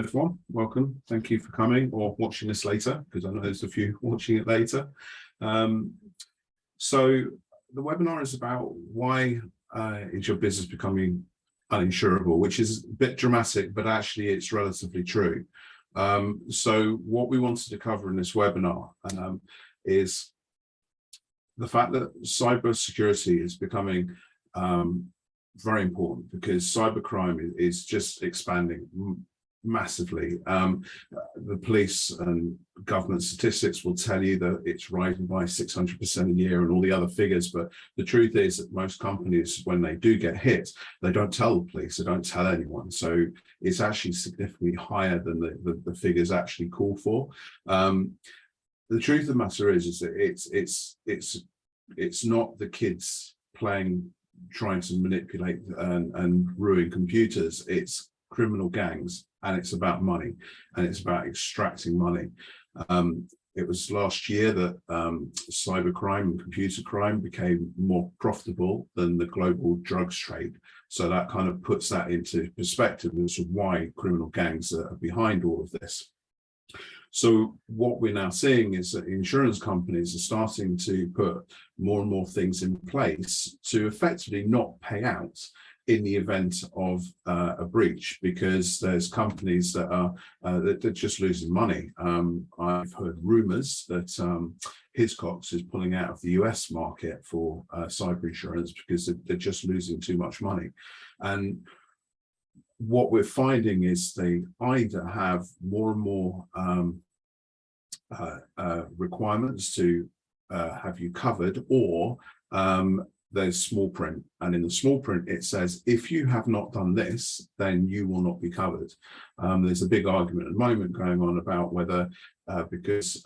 Everyone, welcome. Thank you for coming or watching this later, because I know there's a few watching it later. So the webinar is about why is your business becoming uninsurable, which is a bit dramatic, but actually it's relatively true. So what we wanted to cover in this webinar is the fact that cyber security is becoming very important, because cybercrime is just expanding massively. The police and government statistics will tell you that it's rising by 600% a year and all the other figures, but the truth is that most companies, when they do get hit, they don't tell the police, they don't tell anyone. So it's actually significantly higher than the figures actually call for. The truth of the matter is that it's not the kids trying to manipulate and ruin computers. It's criminal gangs, and it's about money, and it's about extracting money. It was last year that cybercrime and computer crime became more profitable than the global drugs trade. So that kind of puts that into perspective as to why criminal gangs are behind all of this. So what we're now seeing is that insurance companies are starting to put more and more things in place to effectively not pay out in the event of a breach, because there's companies that are they're just losing money. I've heard rumors that Hiscox is pulling out of the US market for cyber insurance because they're just losing too much money. And what we're finding is they either have more and more requirements to have you covered, or there's small print, and in the small print it says, if you have not done this, then you will not be covered. There's a big argument at the moment going on about whether because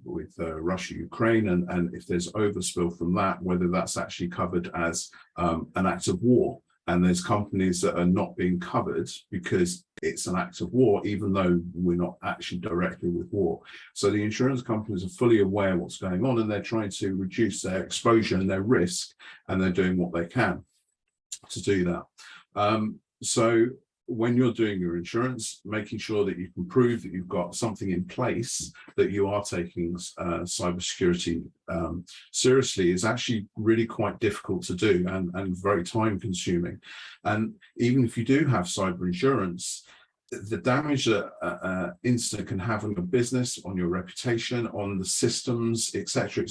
with Russia, Ukraine, and if there's overspill from that, whether that's actually covered as an act of war. And there's companies that are not being covered because it's an act of war, even though we're not actually directly with war. So the insurance companies are fully aware of what's going on, and they're trying to reduce their exposure and their risk, and they're doing what they can to do that. So when you're doing your insurance, making sure that you can prove that you've got something in place, that you are taking cybersecurity seriously, is actually really quite difficult to do and very time consuming. And even if you do have cyber insurance, the damage that an incident can have on your business, on your reputation, on the systems, etc.,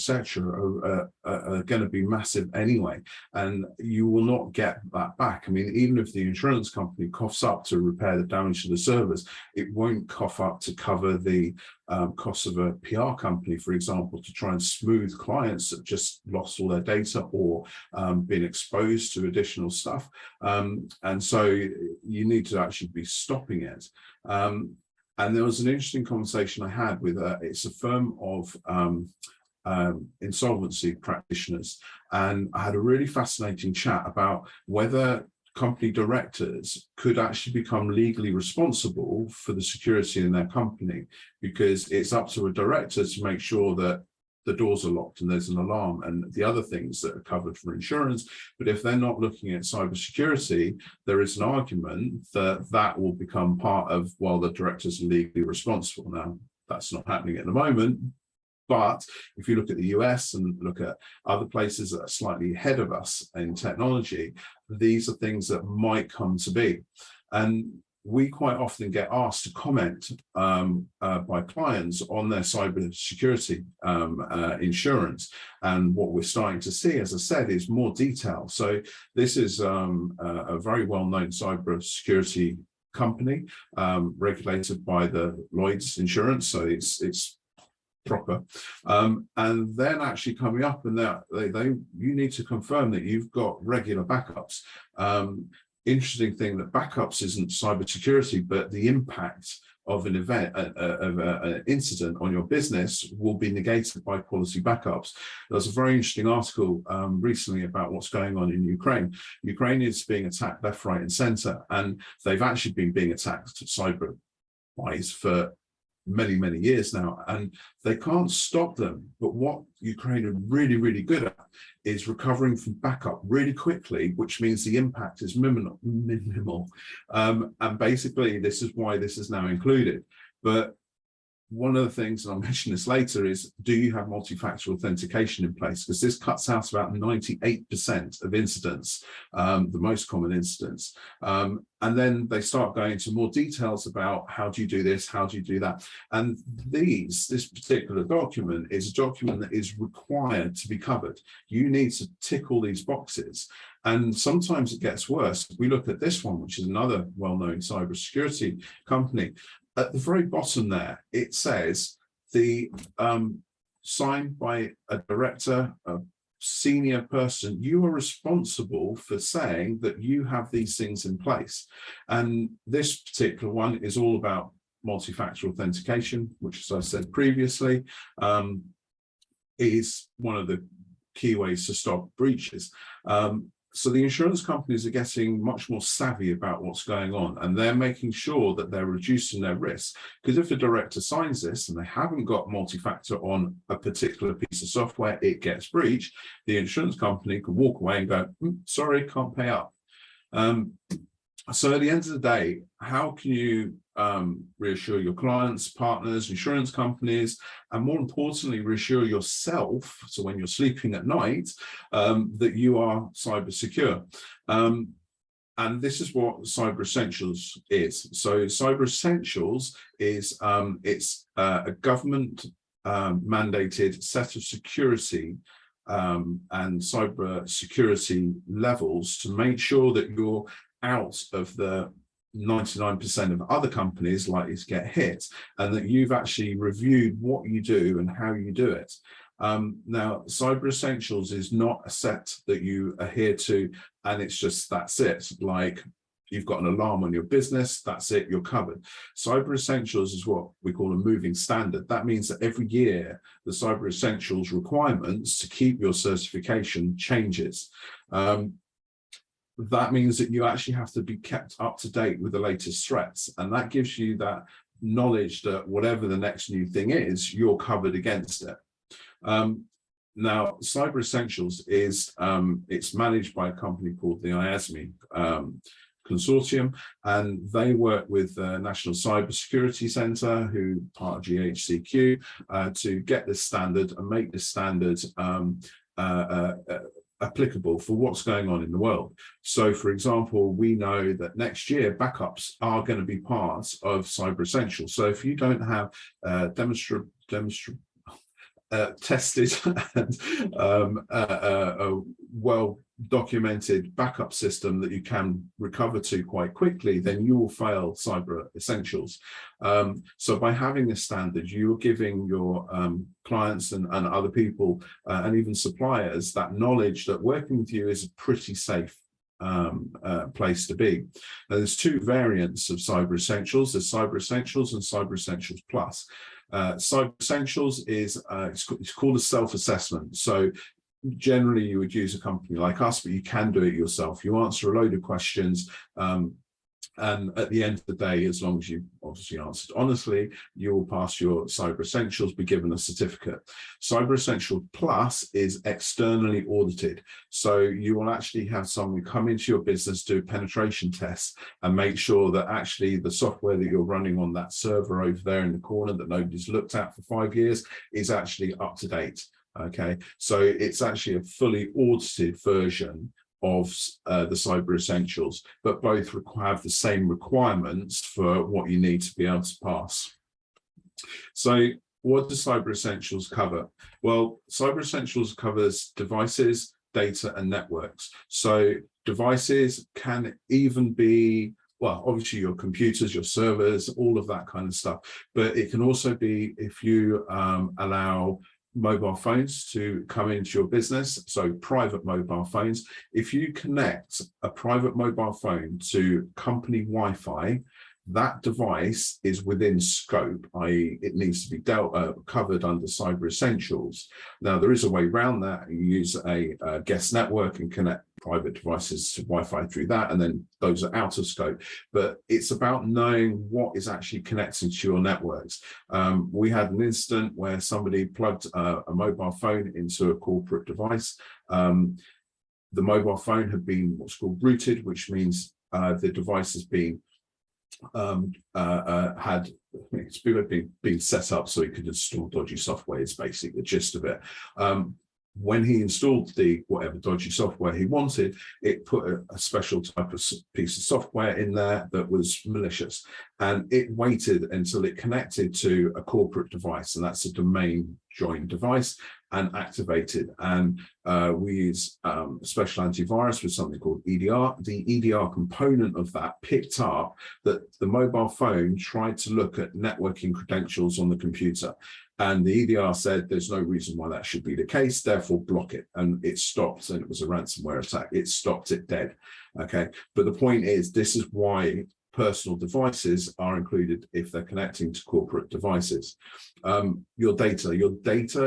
are going to be massive anyway, and you will not get that back. I mean, even if the insurance company coughs up to repair the damage to the servers, it won't cough up to cover the costs of a PR company, for example, to try and smooth clients that just lost all their data or been exposed to additional stuff. And so you need to actually be stopping it. And there was an interesting conversation I had with it's a firm of insolvency practitioners, and I had a really fascinating chat about whether company directors could actually become legally responsible for the security in their company, because it's up to a director to make sure that the doors are locked and there's an alarm and the other things that are covered for insurance. But if they're not looking at cybersecurity, there is an argument that that will become part of, well, the directors are legally responsible. Now, that's not happening at the moment. But if you look at the US and look at other places that are slightly ahead of us in technology, these are things that might come to be. And we quite often get asked to comment by clients on their cybersecurity insurance. And what we're starting to see, as I said, is more detail. So this is a very well-known cybersecurity company regulated by the Lloyd's Insurance. So it's proper, and then actually coming up, and you need to confirm that you've got regular backups. Interesting thing that backups isn't cybersecurity, but the impact of an event, of an incident on your business will be negated by quality backups. There was a very interesting article recently about what's going on in Ukraine. Ukraine is being attacked left, right, and center, and they've actually been being attacked cyber-wise for many years now, and they can't stop them. But what Ukraine are really good at is recovering from backup really quickly, which means the impact is minimal. And basically this is why this is now included. But one of the things, and I'll mention this later, is do you have multi-factor authentication in place? Because this cuts out about 98% of incidents, the most common incidents. And then they start going into more details about how do you do this, how do you do that. And this particular document is a document that is required to be covered. You need to tick all these boxes. And sometimes it gets worse. We look at this one, which is another well-known cybersecurity company. At the very bottom there, it says the signed by a director, a senior person, you are responsible for saying that you have these things in place. And this particular one is all about multi-factor authentication, which, as I said previously, is one of the key ways to stop breaches. So the insurance companies are getting much more savvy about what's going on, and they're making sure that they're reducing their risk. Because if a director signs this and they haven't got multi-factor on a particular piece of software, it gets breached, the insurance company can walk away and go, sorry, can't pay up. So at the end of the day, how can you reassure your clients, partners, insurance companies, and more importantly, reassure yourself, so when you're sleeping at night, that you are cyber secure? And this is what Cyber Essentials is. So Cyber Essentials is it's a government mandated set of security and cyber security levels to make sure that you're out of the 99% of other companies likely to get hit, and that you've actually reviewed what you do and how you do it. Now, Cyber Essentials is not a set that you adhere to, and it's just that's it. Like you've got an alarm on your business, that's it, you're covered. Cyber Essentials is what we call a moving standard. That means that every year the Cyber Essentials requirements to keep your certification changes. That means that you actually have to be kept up to date with the latest threats, and that gives you that knowledge that whatever the next new thing is, you're covered against it. Now, Cyber Essentials is it's managed by a company called the IASME Consortium, and they work with the National Cybersecurity Centre, who part of GHCQ, to get this standard and make this standard applicable for what's going on in the world. So, for example, we know that next year backups are going to be part of Cyber Essentials. So if you don't have tested and a well-documented backup system that you can recover to quite quickly, then you will fail Cyber Essentials. So by having a standard, you're giving your clients and other people and even suppliers that knowledge that working with you is a pretty safe place to be. Now, there's two variants of Cyber Essentials. There's Cyber Essentials and Cyber Essentials Plus. Cyber Essentials is it's called a self-assessment. So generally you would use a company like us, but you can do it yourself. You answer a load of questions, and at the end of the day, as long as you obviously answered honestly, you will pass your Cyber Essentials, be given a certificate. Cyber Essentials Plus is externally audited. So you will actually have someone come into your business, do penetration tests, and make sure that actually the software that you're running on that server over there in the corner that nobody's looked at for 5 years is actually up to date. Okay, so it's actually a fully audited version of the Cyber Essentials, but both have the same requirements for what you need to be able to pass. So what does Cyber Essentials cover? Well, Cyber Essentials covers devices, data, and networks. So devices can even be, well, obviously your computers, your servers, all of that kind of stuff, but it can also be if you allow mobile phones to come into your business, so private mobile phones. If you connect a private mobile phone to company Wi-Fi, that device is within scope, i.e. it needs to be covered under Cyber Essentials. Now, there is a way around that. You use a guest network and connect private devices to Wi-Fi through that, and then those are out of scope. But it's about knowing what is actually connecting to your networks. We had an incident where somebody plugged a mobile phone into a corporate device. The mobile phone had been what's called rooted, which means the device has been it's been set up so it could install dodgy software. Is basically the gist of it. When he installed the whatever dodgy software he wanted, it put a special type of piece of software in there that was malicious, and it waited until it connected to a corporate device, and that's a domain joined device, and activated. And we use special antivirus with something called EDR. The EDR component of that picked up that the mobile phone tried to look at networking credentials on the computer. And the EDR said there's no reason why that should be the case, therefore block it. And it stopped, and it was a ransomware attack. It stopped it dead. Okay. But the point is, this is why personal devices are included if they're connecting to corporate devices. Your data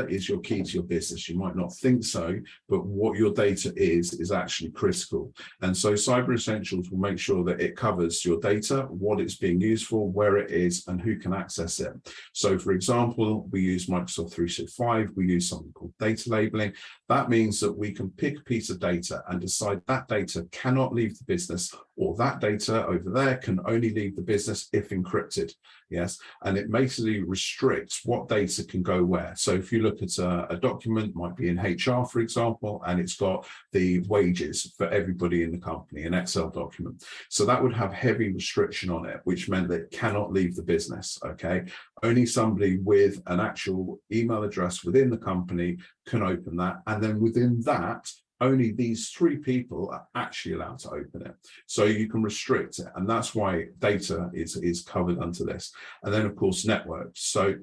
is your key to your business. You might not think so, but what your data is actually critical. And so Cyber Essentials will make sure that it covers your data, what it's being used for, where it is, and who can access it. So for example, we use Microsoft 365, we use something called data labeling. That means that we can pick a piece of data and decide that data cannot leave the business, or that data over there can only leave the business if encrypted. Yes, and it basically restricts what data can go where. So if you look at a document, might be in HR, for example, and it's got the wages for everybody in the company, an Excel document. So that would have heavy restriction on it, which meant that it cannot leave the business, okay? Only somebody with an actual email address within the company can open that. And then within that, only these 3 people are actually allowed to open it. So you can restrict it. And that's why data is covered under this. And then, of course, networks. So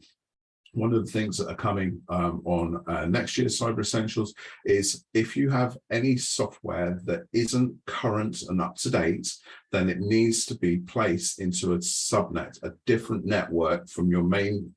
one of the things that are coming on next year's Cyber Essentials is if you have any software that isn't current and up to date, then it needs to be placed into a subnet, a different network from your main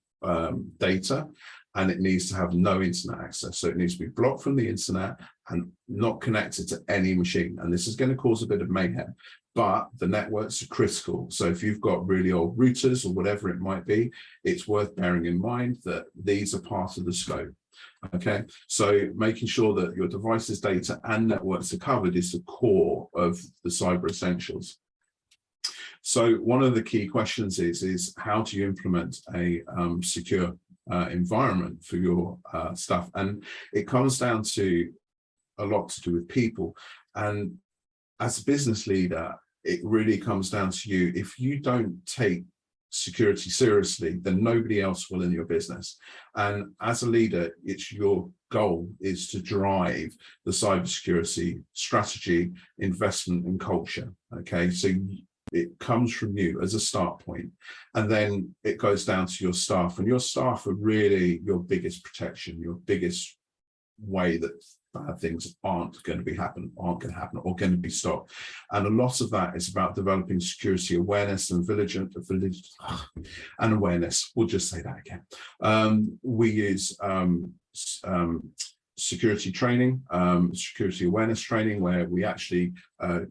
data. And it needs to have no internet access. So it needs to be blocked from the internet and not connected to any machine. And this is going to cause a bit of mayhem, but the networks are critical. So if you've got really old routers or whatever it might be, it's worth bearing in mind that these are part of the scope. Okay, so making sure that your device's data and networks are covered is the core of the Cyber Essentials. So one of the key questions is how do you implement a secure environment for your stuff? And it comes down to a lot to do with people. And as a business leader, it really comes down to you. If you don't take security seriously, then nobody else will in your business. And as a leader, it's your goal is to drive the cybersecurity strategy, investment, and culture. Okay, so it comes from you as a start point, and then it goes down to your staff, and your staff are really your biggest protection, your biggest way that bad things aren't going to happen or going to be stopped. And a lot of that is about developing security awareness and awareness. We'll just say that again. We use security training, security awareness training, where we actually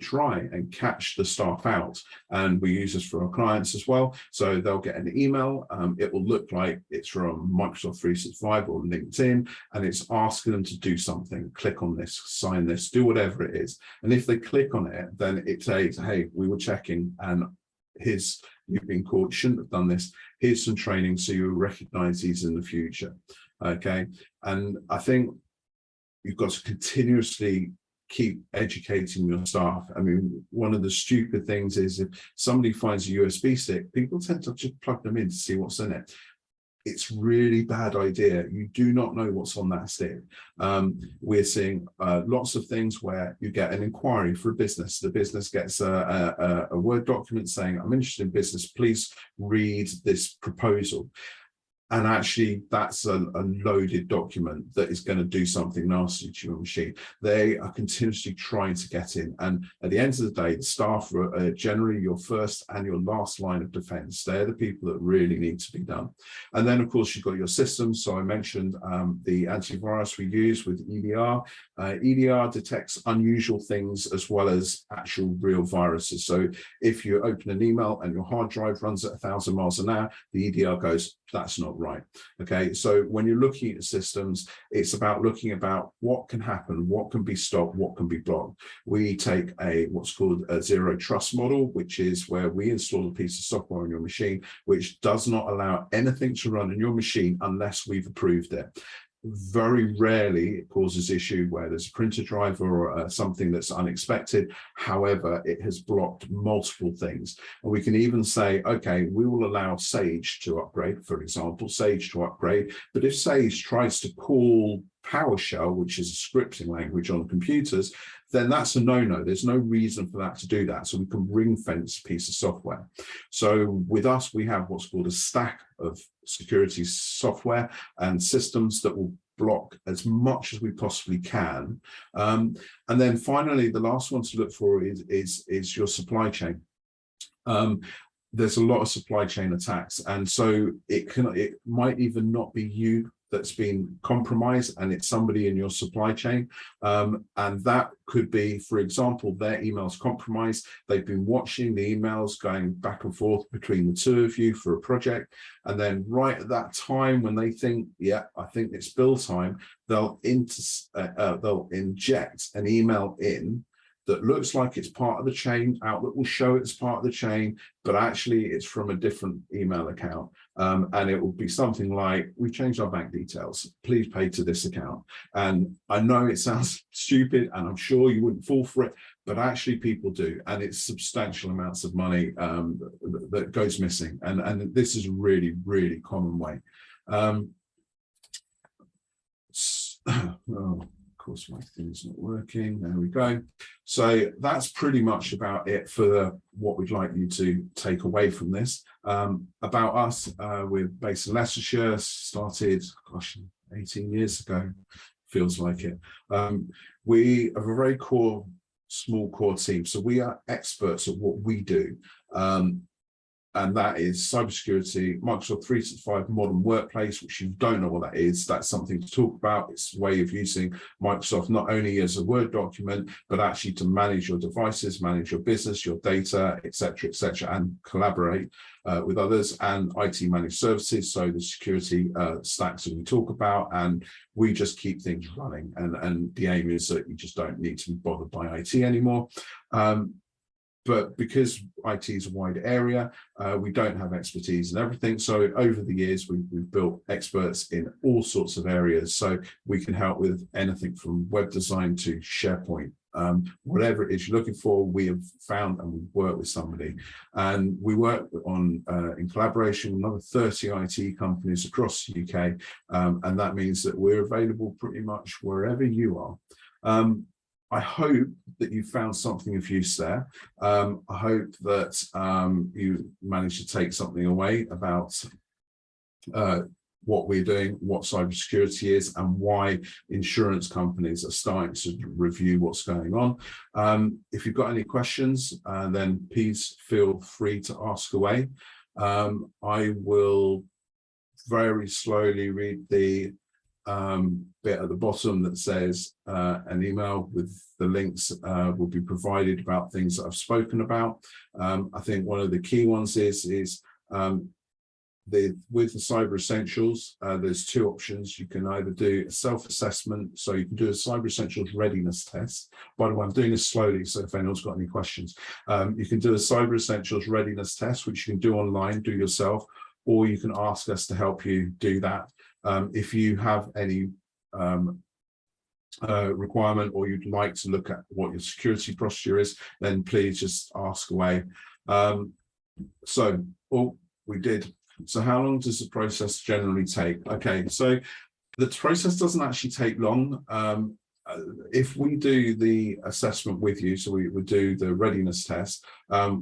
try and catch the staff out, and we use this for our clients as well. So they'll get an email, it will look like it's from Microsoft 365 or LinkedIn, and it's asking them to do something, click on this, sign this, do whatever it is. And if they click on it, then it says, hey, we were checking, and you've been caught, shouldn't have done this, here's some training so you recognize these in the future. Okay, and I think you've got to continuously keep educating your staff. I mean, one of the stupid things is if somebody finds a USB stick, people tend to just plug them in to see what's in it. It's really bad idea. You do not know what's on that stick. We're seeing lots of things where you get an inquiry for a business. The business gets a Word document saying, I'm interested in business, please read this proposal. And actually, that's a loaded document that is going to do something nasty to your machine. They are continuously trying to get in. And at the end of the day, the staff are generally your first and your last line of defense. They're the people that really need to be done. And then, of course, you've got your systems. So I mentioned the antivirus we use with EDR. EDR detects unusual things as well as actual real viruses. So if you open an email and your hard drive runs at 1,000 miles an hour, the EDR goes, that's not right. Okay, so when you're looking at systems, it's about looking about what can happen, what can be stopped, what can be blocked. We take what's called a zero trust model, which is where we install a piece of software on your machine, which does not allow anything to run on your machine unless we've approved it. Very rarely it causes issue where there's a printer driver or something that's unexpected. However, it has blocked multiple things. And we can even say, okay, we will allow Sage to upgrade, for example, Sage to upgrade. But if Sage tries to call PowerShell, which is a scripting language on computers, then that's a no-no. There's no reason for that to do that. So we can ring fence a piece of software. So with us, we have what's called a stack of security software and systems that will block as much as we possibly can. And then finally, the last one to look for is your supply chain. There's a lot of supply chain attacks, and so it might even not be you that's been compromised, and it's somebody in your supply chain. And that could be, for example, their email's compromised. They've been watching the emails going back and forth between the two of you for a project. And then right at that time when they think, yeah, I think it's bill time, they'll inject an email in that looks like it's part of the chain. Outlook will show it as part of the chain, but actually it's from a different email account. And it will be something like, we've changed our bank details, please pay to this account. And I know it sounds stupid, and I'm sure you wouldn't fall for it, but actually people do. And it's substantial amounts of money that goes missing. And this is a really, really common way. Of course, my thing's not working. There we go. So that's pretty much about it for what we'd like you to take away from this. About us, we're based in Leicestershire, started, gosh, 18 years ago, feels like it. We have a very small core team. So we are experts at what we do. And that is cybersecurity, Microsoft 365 modern workplace, which you don't know what that is. That's something to talk about. It's a way of using Microsoft not only as a Word document, but actually to manage your devices, manage your business, your data, etc., and collaborate with others, and IT managed services. So the security stacks that we talk about, and we just keep things running. And the aim is that you just don't need to be bothered by IT anymore. But because IT is a wide area, we don't have expertise in everything. So over the years, we've built experts in all sorts of areas. So we can help with anything from web design to SharePoint. Whatever it is you're looking for, we have found and we've worked with somebody. And we work on in collaboration with another 30 IT companies across the UK. And that means that we're available pretty much wherever you are. I hope that you found something of use there. I hope that you managed to take something away about what we're doing, what cybersecurity is, and why insurance companies are starting to review what's going on. If you've got any questions, then please feel free to ask away. I will very slowly read the bit at the bottom that says an email with the links will be provided about things that I've spoken about. I think one of the key ones is with the Cyber Essentials, there's two options. You can either do a self-assessment, so you can do a Cyber Essentials readiness test. By the way, I'm doing this slowly, so if anyone's got any questions, you can do a Cyber Essentials readiness test, which you can do online, do yourself, or you can ask us to help you do that. If you have any requirement, or you'd like to look at what your security posture is, then please just ask away. We did. So how long does the process generally take? Okay, so the process doesn't actually take long. if we do the assessment with you, so we would do the readiness test,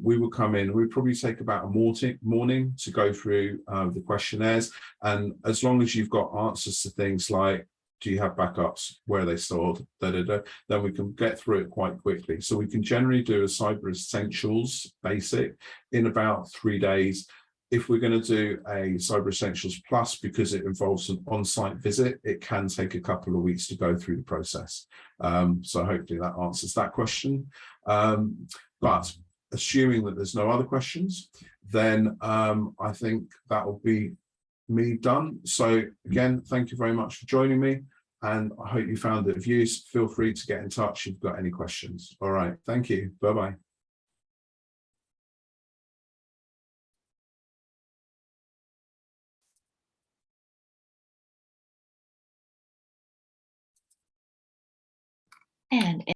we will come in, we'd probably take about a morning to go through the questionnaires. And as long as you've got answers to things like, do you have backups, where are they stored, then we can get through it quite quickly. So we can generally do a cyber essentials basic in about 3 days. If we're going to do a Cyber Essentials Plus, because it involves an on-site visit, it can take a couple of weeks to go through the process. So hopefully that answers that question. But assuming that there's no other questions, then I think that will be me done. So again, thank you very much for joining me, and I hope you found it of use. Feel free to get in touch if you've got any questions. All right, thank you. Bye-bye. And